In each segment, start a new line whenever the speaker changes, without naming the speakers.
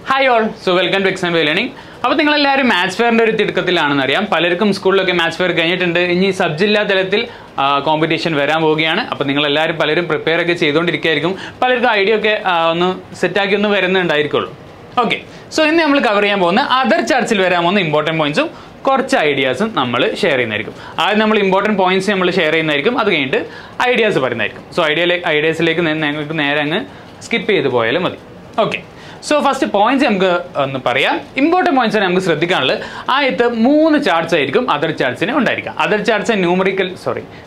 Hi all, so welcome to Exam Learning. Now, you all match fair and palarum school match fair in sub-jilla competition. So, you all prepare idea set okay, so in we cover other charts important points. Ideas share important points share ideas. So ideas skip okay. So first points important points are three charts other charts other charts are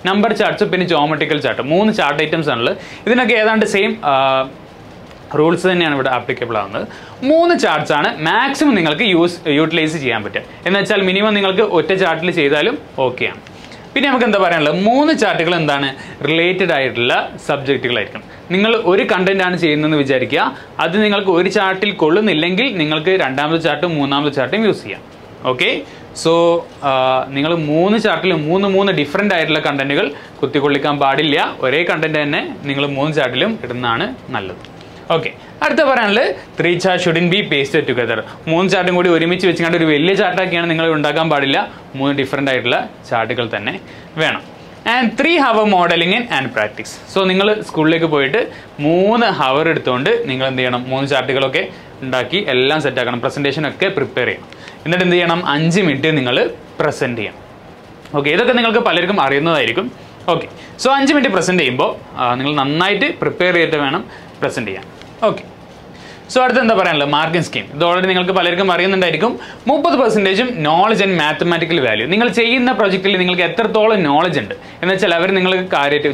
number charts and geometrical chart. Three chart items are same rules are applicable. Three charts are maximum utilize minimum chart okay. Then we have three charts related subject. You one content that's one chart you chart use. Okay? So, you have three charts different content. Okay. Three charts shouldn't be pasted together. Three charts are different charts. And 3 hour modeling and practice. So, you school three hour charts presentation prepare. In that 5 minutes present. Okay, this is okay. So 5 minutes present prepare present. Okay. So, that's the marking scheme. This is already 30% knowledge and mathematical value. You have a project, you have knowledge.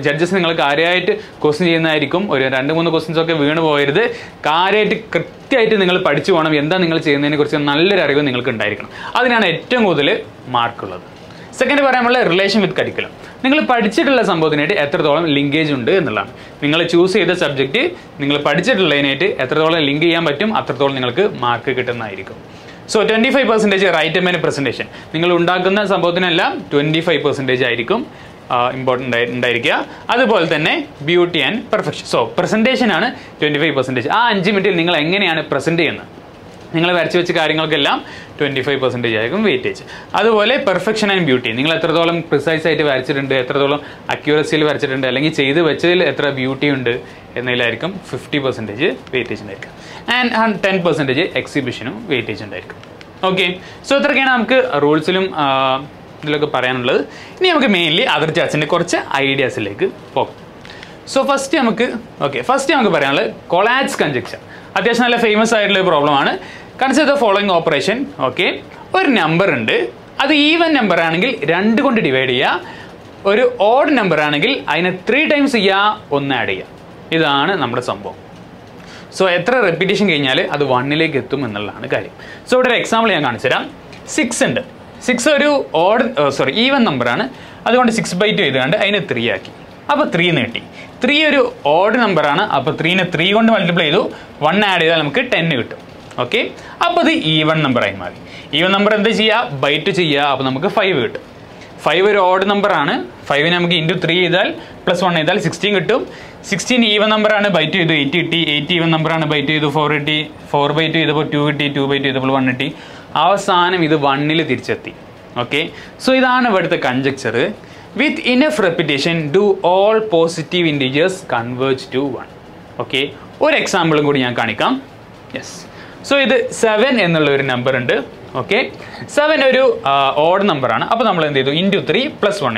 Judges questions questions second relation with curriculum. You linkage choose the subject, you link mark. So 25% right presentation. You 25% important beauty and perfection. So presentation is 25%. 5 minutes present. You have 25% weightage. That's perfection and beauty. You have precise accuracy, beauty, 50% weightage. And 10% exhibition weightage. Okay, so there are rules. Mainly other charts ideas. So first, collage conjecture. That's a famous problem. Consider the following operation. Okay, one number is even number divide odd number 3 times 1 add. This is our so repetition that's 1 so example 6 and 6 is odd even number that's 6 by 2 that's 3 that's 3 3 is odd number that's 3 3 multiply 1 add 10. Okay, now this is even number. Even number is by 2 5. 5 is odd number. 5 into 3 plus 1 is 16. 16 even number by 2 is 80. 80 even number by 2 is 480. 4 by 2 is 280. 2 by 2 is 180. Our son is 1 nil. Okay, so this is the conjecture. With enough repetition, do all positive integers converge to 1? Okay, one example. Yes. So, this is 7 number. Okay. 7 is an odd number. So, we into 3 plus 1.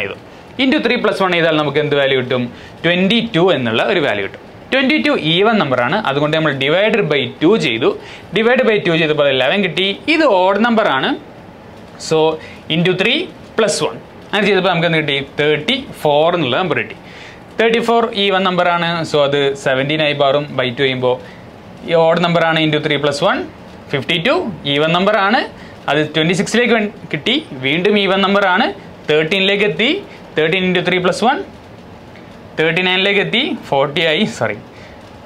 Into 3 plus 1 is value 22 value. 22 even number. That's why we divided by 2. Divided by 2 is 11. This is odd number. So, into 3 plus 1. And 34 number. 34 even number. So, that's 17 by 2. Odd number into 3 plus 1, 52. Even number that's 26 even number 13 13 into 3 plus 1, 39 40 sorry.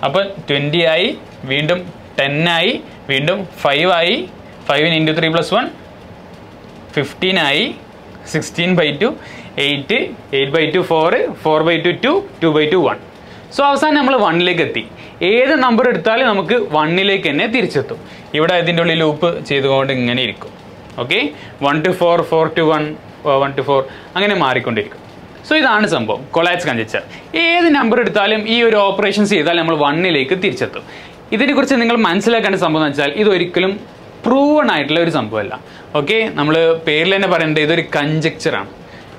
Appo 20 10 5 5 into 3 plus 1, 15 16 by 2, 8 by 2 4, 4 by 2 2, 2 by 2 1. So അവസാനം നമ്മൾ 1ലേക്ക് എത്തി. ഏത് number എടുത്താലും നമുക്ക് 1ലേക്ക് തന്നെ തിരിച്ചെത്തും. ഇവിടെ ഇതിൻ്റെ ഉള്ളിൽ ലൂപ്പ് ചെയ്തുകൊണ്ട് ഇങ്ങനെ ഇരിക്കും. ഓക്കെ, 1 to 4, 4 to 1, 1 to 4 അങ്ങനെ മാറിക്കൊണ്ടിരിക്കും. സോ ഇതാണ് സംഭവം കൊളാപ്സ് കൺജക്ചർ. ഏത് നമ്പർ എടുത്താലും ഈ ഒരു ഓപ്പറേഷൻസ് ചെയ്താൽ നമ്മൾ 1ലേക്ക് തിരിച്ചെത്തും. ഇതിനെക്കുറിച്ച് നിങ്ങൾ മനസ്സിലാക്കേണ്ട സംഭവം എന്ന് വെച്ചാൽ ഇതൊരിക്കലും പ്രൂവൺ ആയിട്ടുള്ള ഒരു സംഭവമല്ല. ഓക്കെ, നമ്മൾ പേരിൽ തന്നെ പറയേണ്ടത് ഇതൊരു കൺജക്ചറാണ്.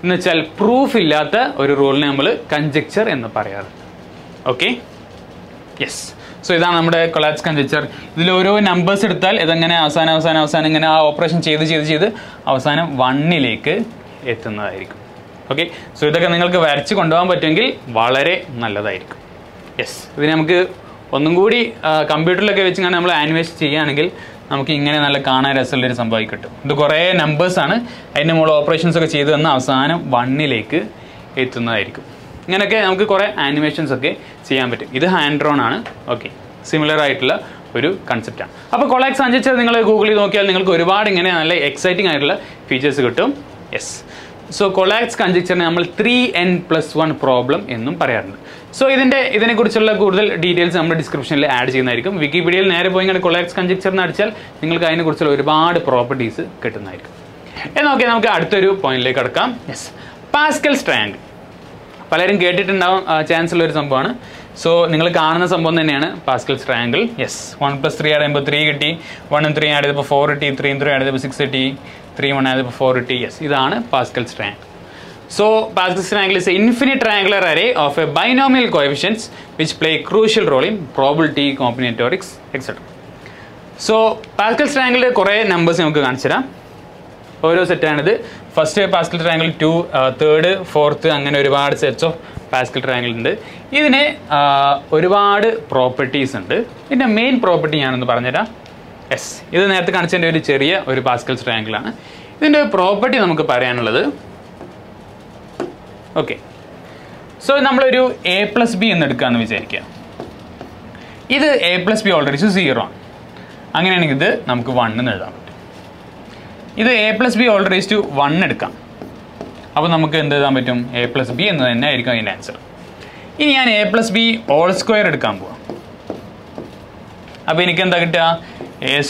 എന്ന് വെച്ചാൽ പ്രൂഫ് ഇല്ലാത്ത ഒരു റൂളിനെ നമ്മൾ കൺജക്ചർ എന്ന് പറയാറ്. Okay, yes. സോ ഇതാണ് നമ്മുടെ കൊളാപ്സ് കൺജക്ചർ. ഇതിൽ ഓരോ നമ്പേഴ്സ് എടുത്താൽ ഇതെങ്ങനെ അവസാനം ഇങ്ങനെ ആ ഓപ്പറേഷൻ ചെയ്ത് അവസാനം 1ലേക്ക് എത്തുന്നതായിരിക്കും. ഓക്കെ, സോ ഇതൊക്കെ നിങ്ങൾക്ക് വരച്ച് കൊണ്ടുപോകാൻ പറ്റുമെങ്കിൽ വളരെ നല്ലതായിരിക്കും. യെസ്, ഇത് നമുക്ക് ഒന്നും കൂടി കമ്പ്യൂട്ടറിലൊക്കെ വെച്ച് നമ്മൾ ആനിമേഷൻ ചെയ്യുകയാണെങ്കിൽ നമുക്ക് ഇങ്ങനെ നല്ല കാണാൻ രസമുള്ളൊരു സംഭവം കിട്ടും. ഇത് കുറേ നമ്പേഴ്സാണ്, അതിൻ്റെ മുകളിൽ ഓപ്പറേഷൻസ് ഒക്കെ ചെയ്ത് തന്ന അവസാനം 1ലേക്ക് എത്തുന്നതായിരിക്കും. ഇങ്ങനെയൊക്കെ നമുക്ക് കുറേ ആനിമേഷൻസ് ഒക്കെ ചെയ്യാൻ പറ്റും. ഇത് ഹാൻഡ് ഡ്രോൺ ആണ്. ഓക്കെ, സിമിലർ ആയിട്ടുള്ള ഒരു കൺസെപ്റ്റാണ്. അപ്പോൾ കൊളാപ്സ് കൺജക്ചർ നിങ്ങൾ ഗൂഗിളിൽ നോക്കിയാൽ നിങ്ങൾക്ക് ഒരുപാട് ഇങ്ങനെ നല്ല എക്സൈറ്റിംഗ് ആയിട്ടുള്ള ഫീച്ചേഴ്സ് കിട്ടും. യെസ്, സോ കൊളാപ്സ് കൺജക്ചറിനെ നമ്മൾ 3n+1 പ്രോബ്ലം എന്നും പറയാറുണ്ട്. സോ ഇതിനെക്കുറിച്ചുള്ള കൂടുതൽ ഡീറ്റെയിൽസ് നമ്മൾ ഡിസ്ക്രിപ്ഷനിൽ ആഡ് ചെയ്യുന്നതായിരിക്കും. വിക്കിപീഡിയയിൽ നേരെ പോയി ഇങ്ങനെ കൊളാപ്സ് കൺജക്ചർ എന്ന് അടിച്ചാൽ നിങ്ങൾക്ക് അതിനെക്കുറിച്ചുള്ള ഒരുപാട് പ്രോപ്പർട്ടീസ് കിട്ടുന്നതായിരിക്കും. എന്നൊക്കെ നമുക്ക് അടുത്തൊരു പോയിന്റിലേക്ക് കടക്കാം. യെസ്, പാസ്കൽസ് ട്രയാങ്കിൾ പലരും കേട്ടിട്ടുണ്ടാവും ചാൻസ് ഉള്ള ഒരു സംഭവമാണ്. സോ നിങ്ങൾ കാണുന്ന സംഭവം തന്നെയാണ് പാസ്കൽസ് ട്രയാങ്കിൾ. യെസ്, 1 + 3 ആഡ് ചെയ്യുമ്പോൾ 3 കിട്ടി, 1 3 ആഡ് ചെയ്തപ്പോൾ 4 കിട്ടി, 3 3 ആഡ് ചെയ്തപ്പോൾ 6 കിട്ടി, 3 1 ആഡ് ചെയ്തപ്പോൾ 4 കിട്ടി. യെസ്, ഇതാണ് Pascal's triangle. So, Pascal's triangle is an infinite triangular array of a binomial coefficients which play a crucial role in probability, combinatorics, etc. So, Pascal's triangle കുറേ നമ്പേഴ്സ് നമുക്ക് കാണിച്ചു തരാം. ഓരോ സെറ്റാണിത്. ഫസ്റ്റ് പാസ്കൽ ട്രയാങ്കിൾ 2, 3, 4 അങ്ങനെ ഒരുപാട് sets of Pascal triangle ഉണ്ട്. ഇതിന് ഒരുപാട് പ്രോപ്പർട്ടീസ് ഉണ്ട്. ഇതിൻ്റെ മെയിൻ പ്രോപ്പർട്ടി ഞാനൊന്ന് പറഞ്ഞുതരാം. യെസ്, ഇത് നേരത്തെ കാണിച്ചതിൻ്റെ ഒരു ചെറിയ ഒരു പാസ്കൽസ് ട്രയാങ്കിളാണ്. ഇതിൻ്റെ പ്രോപ്പർട്ടി നമുക്ക് പറയാനുള്ളത്, ഓക്കെ, സോ നമ്മളൊരു a+b എന്ന് എടുക്കാമെന്ന് വിചാരിക്കുക. ഇത് a+b ഓൾറെഡി 0 ആണ്. അങ്ങനെയാണെങ്കിൽ ഇത് നമുക്ക് 1 എന്ന് എഴുതാൻ പറ്റും. ഇത് a+b ഓൾറെഡി 1 എടുക്കാം. അപ്പോൾ നമുക്ക് എന്ത് എഴുതാൻ പറ്റും? a+b എന്ന് തന്നെ ആയിരിക്കും അതിൻ്റെ ആൻസർ. ഇനി ഞാൻ a+b² എടുക്കാൻ പോവാം. അപ്പോൾ എനിക്ക് എന്താ കിട്ടുക? a²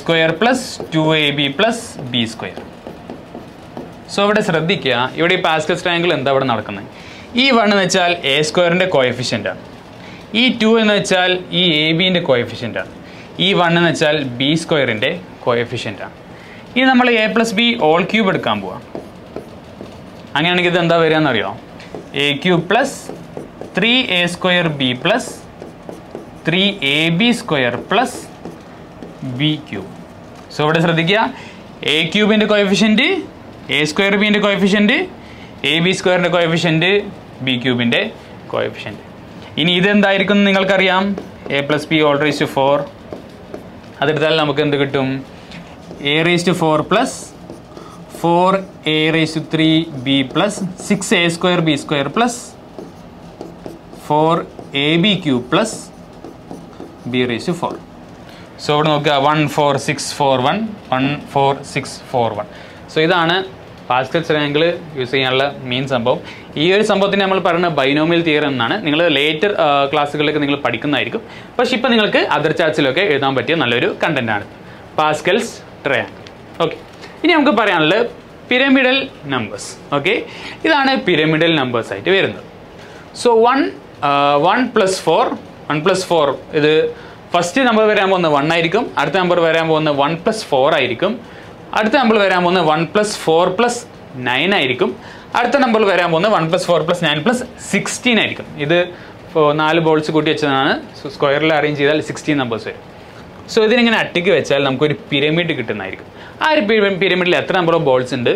+ 2ab + b². സോ ഇവിടെ ശ്രദ്ധിക്കുക, ഇവിടെ ഈ പാസ്കൽസ് ട്രയാങ്കിൾ എന്താ ഇവിടെ നടക്കുന്നത്? ഈ 1 എന്ന് വെച്ചാൽ a² കോഎഫിഷ്യൻ്റാണ്. ഈ 2 എന്ന് വെച്ചാൽ ഈ ab കോഎഫിഷ്യൻ്റാണ്. ഈ 1 എന്ന് വെച്ചാൽ b² കോഎഫിഷ്യൻ്റാണ്. ഇനി നമ്മൾ a+b³ എടുക്കാൻ പോവാം. അങ്ങനെയാണെങ്കിൽ ഇത് എന്താ വരിക എന്നറിയോ? a³ + 3a²b + 3ab² + b³. So ഇവിടെ ശ്രദ്ധിക്കുക, a³ coefficient, a²b coefficient, ab² coefficient, b³ coefficient. ഇനി ഇതെന്തായിരിക്കും എന്ന് നിങ്ങൾക്കറിയാം. a+b 4 അതെടുത്താൽ നമുക്ക് എന്ത് കിട്ടും? a⁴ + 4a�3b + 6a²b² + 4ab³ + b⁴. So ഇവിടെ നോക്കുക, 1 4 6 4 1 1 4 6 4 1. സോ ഇതാണ് പാസ്കൽസ് ട്രയാങ്കിൾ യൂസ് ചെയ്യാനുള്ള മെയിൻ സംഭവം. ഈ ഒരു സംഭവത്തിന് നമ്മൾ പറയുന്നത് ബൈനോമിയൽ തിയറം എന്നാണ്. നിങ്ങൾ ലേറ്റർ ക്ലാസ്സുകളിലൊക്കെ നിങ്ങൾ പഠിക്കുന്നതായിരിക്കും. പക്ഷേ ഇപ്പോൾ നിങ്ങൾക്ക് അതർ ചാർട്സിലൊക്കെ എഴുതാൻ പറ്റിയ നല്ലൊരു കണ്ടൻറ്റാണ് പാസ്കൽസ് ട്രയാങ്കിൾ. ഓക്കെ, ഇനി നമുക്ക് പറയാനുള്ളത് പിരമിഡൽ നമ്പേഴ്സ്. ഓക്കെ, ഇതാണ് പിരമിഡൽ നമ്പേഴ്സ് ആയിട്ട് വരുന്നത്. സോ 1 + 4 1 + 4 ഇത് ഫസ്റ്റ് നമ്പർ വരാൻ പോകുന്നത് 1 ആയിരിക്കും. അടുത്ത നമ്പർ വരാൻ പോകുന്നത് 1 + 4 ആയിരിക്കും. അടുത്ത നമ്പർ വരാൻ പോകുന്നത് 1 + 4 + 9 ആയിരിക്കും. അടുത്ത നമ്പർ വരാൻ പോകുന്നത് 1 + 4 + 9 + 16 ആയിരിക്കും. ഇത് 4 ബോൾസ് കൂട്ടി വെച്ചതാണ്. സോ സ്ക്വയറിൽ അറേഞ്ച് ചെയ്താൽ 16 നമ്പേഴ്സ് വരും. സോ ഇതിനിങ്ങനെ അട്ടിക്ക് വെച്ചാൽ നമുക്കൊരു പിരമിഡ് കിട്ടുന്നതായിരിക്കും. ആ ഒരു പിരമിഡിൽ എത്ര നമ്പർ ഓഫ് ബോൾസ് ഉണ്ട്,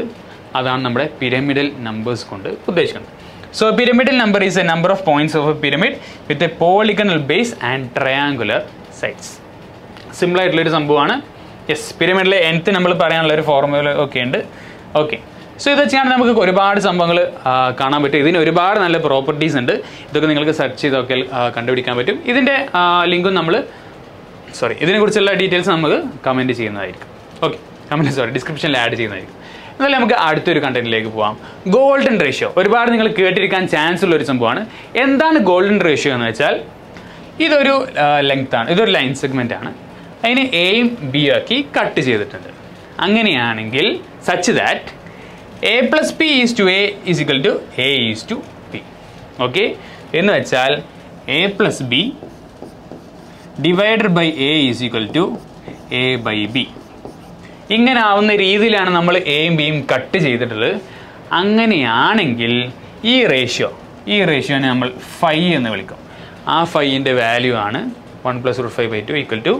അതാണ് നമ്മുടെ പിരമിഡൽ നമ്പേഴ്സ് കൊണ്ട് ഉദ്ദേശിക്കുന്നത്. So pyramidal number is A number of points of A pyramid with a polygonal base and triangular sides. Simple ആയിട്ടുള്ളൊരു സംഭവമാണ്. യെസ്, പിരമിഡിലെ nth നമ്മൾ പറയാനുള്ളൊരു ഫോർമുല ഒക്കെ ഉണ്ട്. ഓക്കെ, സോ ഇത് വെച്ചാൽ നമുക്ക് ഒരുപാട് സംഭവങ്ങൾ കാണാൻ പറ്റും. ഇതിന് ഒരുപാട് നല്ല പ്രോപ്പർട്ടീസ് ഉണ്ട്. ഇതൊക്കെ നിങ്ങൾക്ക് സെർച്ച് ചെയ്തൊക്കെ കണ്ടുപിടിക്കാൻ പറ്റും. ഇതിൻ്റെ ലിങ്കും ഇതിനെക്കുറിച്ചുള്ള ഡീറ്റെയിൽസ് നമുക്ക് കമൻറ്റ് ചെയ്യുന്നതായിരിക്കും. ഓക്കെ, ഡിസ്ക്രിപ്ഷനിൽ ആഡ് ചെയ്യുന്നതായിരിക്കും. എന്നാലും നമുക്ക് അടുത്തൊരു കണ്ടന്റിലേക്ക് പോകാം. ഗോൾഡൻ റേഷ്യോ ഒരുപാട് നിങ്ങൾ കേട്ടിരിക്കാൻ ചാൻസ് ഉള്ള ഒരു സംഭവമാണ്. എന്താണ് ഗോൾഡൻ റേഷ്യോ എന്ന് വെച്ചാൽ, ഇതൊരു ലെങ്ത് ആണ്, ഇതൊരു ലൈൻ സെഗ്മെൻ്റ് ആണ്. അതിന് എയും ബി ആക്കി കട്ട് ചെയ്തിട്ടുണ്ട്. അങ്ങനെയാണെങ്കിൽ such that a plus p is to a is equal to a is to p. Okay, എന്ന് വെച്ചാൽ a plus b divided by a is equal to a by b. ഇങ്ങനെ ആവുന്ന രീതിയിലാണ് നമ്മൾ എയും ബിയും കട്ട് ചെയ്തിട്ടുള്ളത്. അങ്ങനെയാണെങ്കിൽ ഈ റേഷ്യോനെ നമ്മൾ ഫൈ എന്ന് വിളിക്കും. ആ ഫൈൻ്റെ വാല്യൂ ആണ് 1+√5/2 ഈക്വൽ ടു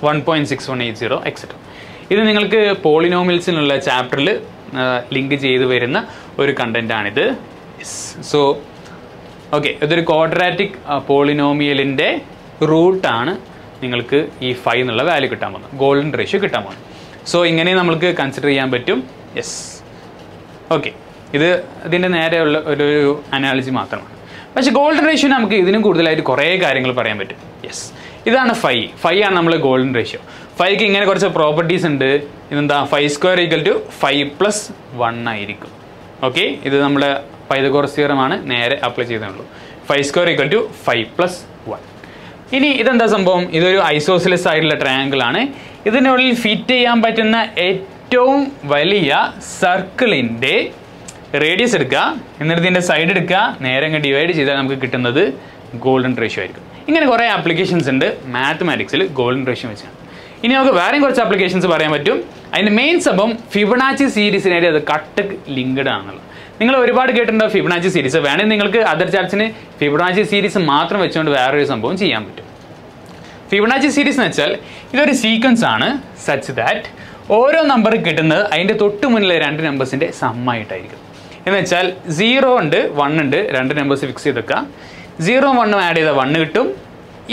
1.6180 എക്സെട്ര. ഇത് നിങ്ങൾക്ക് പോളിനോമിയൽസിനുള്ള ചാപ്റ്ററിൽ ലിങ്ക് ചെയ്ത് വരുന്ന ഒരു കണ്ടൻറ്റാണിത്. സോ ഓക്കെ, ഇതൊരു ക്വാഡ്രാറ്റിക് പോളിനോമിയലിൻ്റെ റൂട്ടാണ് നിങ്ങൾക്ക് ഈ ഫൈ എന്നുള്ള വാല്യൂ കിട്ടാൻ പോകുന്നത്, ഗോൾഡൻ റേഷ്യോ കിട്ടാൻ പോകുന്നത്. സോ ഇങ്ങനെ നമുക്ക് കൺസിഡർ ചെയ്യാൻ പറ്റും. ഓക്കെ, ഇതിൻ്റെ നേരെയുള്ള ഒരു അനാലജി മാത്രമാണ്. പക്ഷേ ഗോൾഡൻ റേഷ്യോ നമുക്ക് ഇതിനും കൂടുതലായിട്ട് കുറേ കാര്യങ്ങൾ പറയാൻ പറ്റും. ഇതാണ് ഫൈ ആണ് നമ്മൾ ഗോൾഡൻ റേഷ്യോ. ഫൈക്ക് ഇങ്ങനെ കുറച്ച് പ്രോപ്പർട്ടീസ് ഉണ്ട്. ഇതെന്താ, φ² ഈക്വൽ ടു 5+1 ആയിരിക്കും. ഓക്കെ, ഇത് നമ്മുടെ പൈതഗോറസ് തിയറമാണ്, നേരെ അപ്ലൈ ചെയ്തേ φ² ഈക്വൽ ടു 5+1. ഇനി ഇതെന്താ സംഭവം, ഇതൊരു ഐസോസിലസ് ആയിട്ടുള്ള ട്രയാങ്കിൾ ആണ്. ഇതിനുള്ളിൽ ഫിറ്റ് ചെയ്യാൻ പറ്റുന്ന ഏറ്റവും വലിയ സർക്കിളിൻ്റെ റേഡിയസ് എടുക്കുക, എന്നിട്ട് ഇതിൻ്റെ സൈഡ് എടുക്കുക, നേരെ അങ്ങ് ഡിവൈഡ് ചെയ്താൽ നമുക്ക് കിട്ടുന്നത് ഗോൾഡൻ റേഷ്യോ ആയിരിക്കും. ഇങ്ങനെ കുറേ ആപ്ലിക്കേഷൻസ് ഉണ്ട് മാത്തമാറ്റിക്സിൽ ഗോൾഡൻ റേഷ്യോ വെച്ചാണ്. ഇനി നമുക്ക് വേറെയും കുറച്ച് ആപ്ലിക്കേഷൻസ് പറയാൻ പറ്റും. അതിൻ്റെ മെയിൻ സംഭവം ഫിബൊനാച്ചി സീരീസിനായിട്ട് അത് കട്ട് ലിങ്ക്ഡ് ആണെന്നുള്ളത്. നിങ്ങൾ ഒരുപാട് കേട്ടിട്ടുണ്ടോ ഫിബൊനാച്ചി സീരീസ്. വേണമെങ്കിൽ നിങ്ങൾക്ക് അതർ ചാർട്സിന് ഫിബൊനാച്ചി സീരീസ് മാത്രം വെച്ചുകൊണ്ട് വേറൊരു സംഭവം ചെയ്യാൻ പറ്റും. ഫിബൊനാച്ചി സീരീസ് എന്ന് വെച്ചാൽ ഇതൊരു സീക്വൻസ് ആണ് സച്ച് ദാറ്റ് ഓരോ നമ്പർ കിട്ടുന്നത് അതിൻ്റെ തൊട്ട് മുന്നിലെ രണ്ട് നമ്പേഴ്സിൻ്റെ സമ്മായിട്ടായിരിക്കും. എന്ന് വെച്ചാൽ 0 ഉണ്ട് 1 ഉണ്ട്, രണ്ട് നമ്പേഴ്സ് ഫിക്സ് ചെയ്ത് വെക്കുക. 0 1 ആഡ് ചെയ്താൽ 1 കിട്ടും,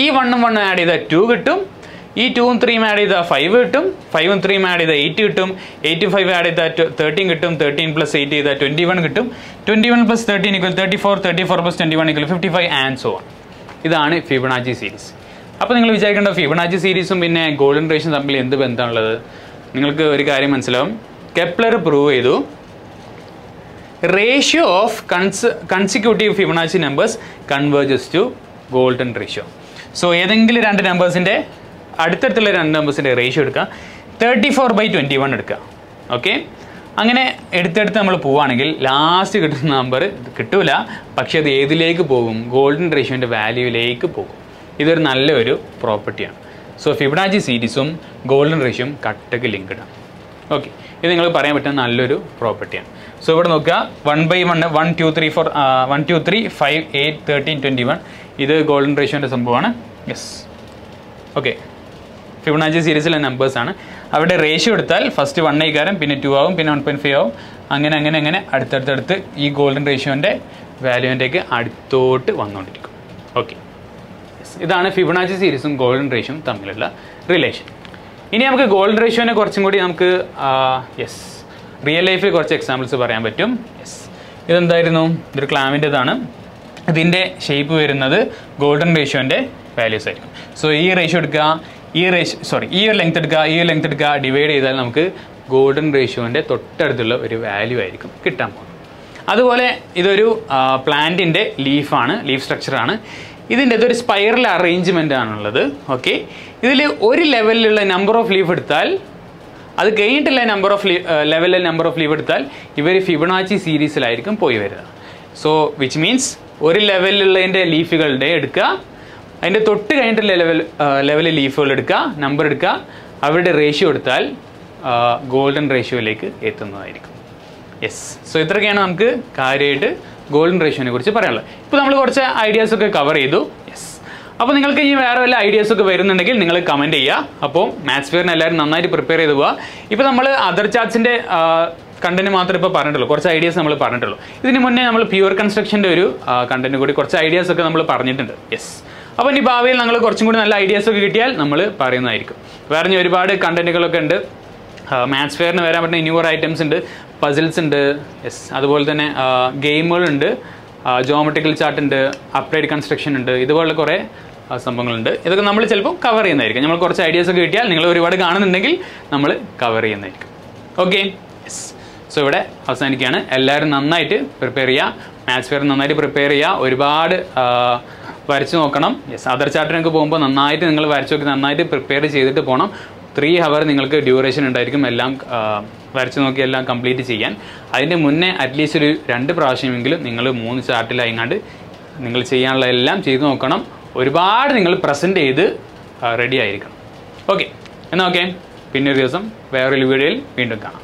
ഈ 1 1 ആഡ് ചെയ്താൽ 2 കിട്ടും, ഈ 2 3 ആഡ് ചെയ്താൽ 5 കിട്ടും, 5 3 ആഡ് ചെയ്താൽ 8 കിട്ടും, 8 5 ആഡ് ചെയ്താൽ 13 കിട്ടും, 13 + 8 ചെയ്താൽ 21 കിട്ടും, 21 + 13 = 34, 34 + 21 = 55 ആൻഡ് സോ ഓൺ. ഇതാണ് ഫിബൊനാച്ചി സീരീസ്. അപ്പോൾ നിങ്ങൾ വിചാരിക്കേണ്ട ഫിബൊനാച്ചി സീരീസും പിന്നെ ഗോൾഡൻ റേഷ്യോ തമ്മിൽ എന്ത് ബന്ധമാണുള്ളത്? നിങ്ങൾക്ക് ഒരു കാര്യം മനസ്സിലാവും. കെപ്ലർ പ്രൂവ് ചെയ്തു ratio of consecutive Fibonacci numbers converges to golden ratio. So ഏതെങ്കിലും രണ്ട് നമ്പേഴ്സിൻ്റെ അടുത്തടുത്തുള്ള രണ്ട് നമ്പേഴ്സിൻ്റെ റേഷ്യോ എടുക്കുക, 34/21 എടുക്കുക. ഓക്കെ, അങ്ങനെ എടുത്തെടുത്ത് നമ്മൾ പോവുകയാണെങ്കിൽ ലാസ്റ്റ് കിട്ടുന്ന നമ്പർ കിട്ടൂല, പക്ഷേ അത് ഏതിലേക്ക് പോകും? ഗോൾഡൻ റേഷ്യോൻ്റെ വാല്യൂവിലേക്ക് പോകും. ഇതൊരു നല്ലൊരു പ്രോപ്പർട്ടിയാണ്. സോ ഫിബൊനാച്ചി സീരീസും ഗോൾഡൻ റേഷ്യോയും കട്ടക്ക് ലിങ്ക്ഡ് ആണ്. ഓക്കെ, ഇത് നിങ്ങൾ പറയാൻ പറ്റുന്ന നല്ലൊരു പ്രോപ്പർട്ടിയാണ്. സോ ഇവിടെ നോക്കുക, 1/1 1 2 3 4 1 2 3 5 8 13 21 ഇത് ഗോൾഡൻ റേഷ്യോൻ്റെ സംഭവമാണ്. ഓക്കെ, ഫിബൊനാച്ചി സീരീസിലെ നമ്പേഴ്സാണ്. അവിടെ റേഷ്യോ എടുത്താൽ ഫസ്റ്റ് 1 ആയിക്കാരം, പിന്നെ 2 ആവും, പിന്നെ 1.5 ആവും, അങ്ങനെ അങ്ങനെ അങ്ങനെ അടുത്തടുത്തടുത്ത് ഈ ഗോൾഡൻ റേഷ്യോൻ്റെ വാല്യൂവിൻ്റെക്ക് അടുത്തോട്ട് വന്നുകൊണ്ടിരിക്കും. ഓക്കെ, ഇതാണ് ഫിബൊനാച്ചി സീരീസും ഗോൾഡൻ റേഷ്യോയും തമ്മിലുള്ള റിലേഷൻ. ഇനി നമുക്ക് ഗോൾഡൻ റേഷ്യോനെ കുറച്ചും കൂടി നമുക്ക് റിയൽ ലൈഫിൽ കുറച്ച് എക്സാമ്പിൾസ് പറയാൻ പറ്റും. ഇതെന്തായിരുന്നു? ഇതൊരു ക്ലാമിൻ്റെതാണ്. ഇതിൻ്റെ ഷേപ്പ് വരുന്നത് ഗോൾഡൻ റേഷ്യോൻ്റെ വാല്യൂസ് ആയിരിക്കും. സോ ഈ റേഷ്യോ എടുക്കുക, ഈ ഒരു ലെങ്ത് എടുക്കുക, ഈ ഒരു ലെങ്ത് എടുക്കുക, ഡിവൈഡ് ചെയ്താൽ നമുക്ക് ഗോൾഡൻ റേഷ്യോൻ്റെ തൊട്ടടുത്തുള്ള ഒരു വാല്യൂ ആയിരിക്കും കിട്ടാൻ പോകുന്നത്. അതുപോലെ ഇതൊരു പ്ലാന്റിൻ്റെ ലീഫാണ്, ലീഫ് സ്ട്രക്ചറാണ്. ഇതിൻ്റെ ഇതൊരു സ്പൈറൽ അറേഞ്ച്മെൻ്റ് ആണുള്ളത്. ഓക്കെ, ഇതിൽ ഒരു ലെവലിലുള്ള നമ്പർ ഓഫ് ലീഫ് എടുത്താൽ, അത് കഴിഞ്ഞിട്ടുള്ള ലെവലിലെ നമ്പർ ഓഫ് ലീഫ് എടുത്താൽ ഇവർ ഫിബൊനാച്ചി സീരീസിലായിരിക്കും പോയി വരുന്നത്. സോ വിച്ച് മീൻസ് ഒരു ലെവലിലുള്ളതിൻ്റെ ലീഫുകളുടെ എടുക്കുക, അതിൻ്റെ തൊട്ട് കഴിഞ്ഞിട്ടുള്ള ലെവലിൽ ലീഫുകൾ എടുക്കുക, നമ്പർ എടുക്കുക, അവരുടെ റേഷ്യോ എടുത്താൽ ഗോൾഡൻ റേഷ്യോയിലേക്ക് എത്തുന്നതായിരിക്കും. സോ ഇത്രയൊക്കെയാണ് നമുക്ക് കാര്യമായിട്ട് ഗോൾഡൻ റേഷ്യോനെ കുറിച്ച് പറയാനുള്ളത്. ഇപ്പോൾ നമ്മൾ കുറച്ച് ഐഡിയാസൊക്കെ കവർ ചെയ്തു. അപ്പോൾ നിങ്ങൾക്ക് ഇനി വേറെ വല്ല ഐഡിയാസൊക്കെ വരുന്നുണ്ടെങ്കിൽ നിങ്ങൾ കമൻറ്റ് ചെയ്യുക. അപ്പോൾ മാത്സ് ഫെയറിന് എല്ലാവരും നന്നായിട്ട് പ്രിപ്പയർ ചെയ്ത് പോവുക. ഇപ്പോൾ നമ്മൾ അതർ ചാർട്സിൻ്റെ കണ്ടന്റ് മാത്രമേ ഇപ്പോൾ പറഞ്ഞിട്ടുള്ളൂ, കുറച്ച് ഐഡിയാസ് നമ്മൾ പറഞ്ഞിട്ടുള്ളൂ. ഇതിന് മുന്നേ നമ്മൾ പ്യുവർ കൺസ്ട്രക്ഷൻ്റെ ഒരു കണ്ടന്റ് കൂടി കുറച്ച് ഐഡിയാസൊക്കെ നമ്മൾ പറഞ്ഞിട്ടുണ്ട്. അപ്പോൾ ഇനി ഭാവിയിൽ നമ്മൾ കുറച്ചും കൂടി നല്ല ഐഡിയാസൊക്കെ കിട്ടിയാൽ നമ്മൾ പറയുന്നതായിരിക്കും. വേറെ ഒരുപാട് കണ്ടന്റുകളൊക്കെ ഉണ്ട്. മാത്സ് ഫെയറിന് വരാൻ പറ്റുന്ന ന്യൂവർ ഐറ്റംസ് ഉണ്ട്, പസിൽസ് ഉണ്ട്, അതുപോലെ തന്നെ ഗെയിമുകളുണ്ട്, ജോമെട്രിക്കൽ ചാർട്ട് ഉണ്ട്, അപ്ലൈഡ് കൺസ്ട്രക്ഷൻ ഉണ്ട്, ഇതുപോലുള്ള കുറേ സംഭവങ്ങളുണ്ട്. ഇതൊക്കെ നമ്മൾ ചിലപ്പോൾ കവർ ചെയ്യുന്നതായിരിക്കും. നമ്മൾ കുറച്ച് ഐഡിയാസൊക്കെ കിട്ടിയാൽ നിങ്ങൾ ഒരുപാട് കാണുന്നുണ്ടെങ്കിൽ നമ്മൾ കവർ ചെയ്യുന്നതായിരിക്കും. ഓക്കെ, സോ ഇവിടെ അവസാനിക്കുകയാണ്. എല്ലാവരും നന്നായിട്ട് പ്രിപ്പയർ ചെയ്യുക, മാത്സ് ഫെയർ നന്നായിട്ട് പ്രിപ്പയർ ചെയ്യുക. ഒരുപാട് വരച്ച് നോക്കണം. യെസ്, അതർ ചാർട്ടിനൊക്കെ പോകുമ്പോൾ നന്നായിട്ട് നിങ്ങൾ വരച്ച് നോക്കി നന്നായിട്ട് പ്രിപ്പയർ ചെയ്തിട്ട് പോകണം. 3 hour നിങ്ങൾക്ക് ഡ്യൂറേഷൻ ഉണ്ടായിരിക്കും എല്ലാം വരച്ച് നോക്കി എല്ലാം കംപ്ലീറ്റ് ചെയ്യാൻ. അതിൻ്റെ മുന്നേ അറ്റ്ലീസ്റ്റ് ഒരു 2 പ്രാവശ്യമെങ്കിലും നിങ്ങൾ 3 ചാർട്ടിലായിങ്ങാണ്ട് നിങ്ങൾ ചെയ്യാനുള്ള എല്ലാം ചെയ്ത് നോക്കണം. ഒരുപാട് നിങ്ങൾ പ്രസൻറ്റ് ചെയ്ത് റെഡി ആയിരിക്കണം. ഓക്കെ, എന്നാൽ ഓക്കെ, പിന്നെ ഒരു ദിവസം വേറൊരു വീഡിയോയിൽ വീണ്ടും കാണാം.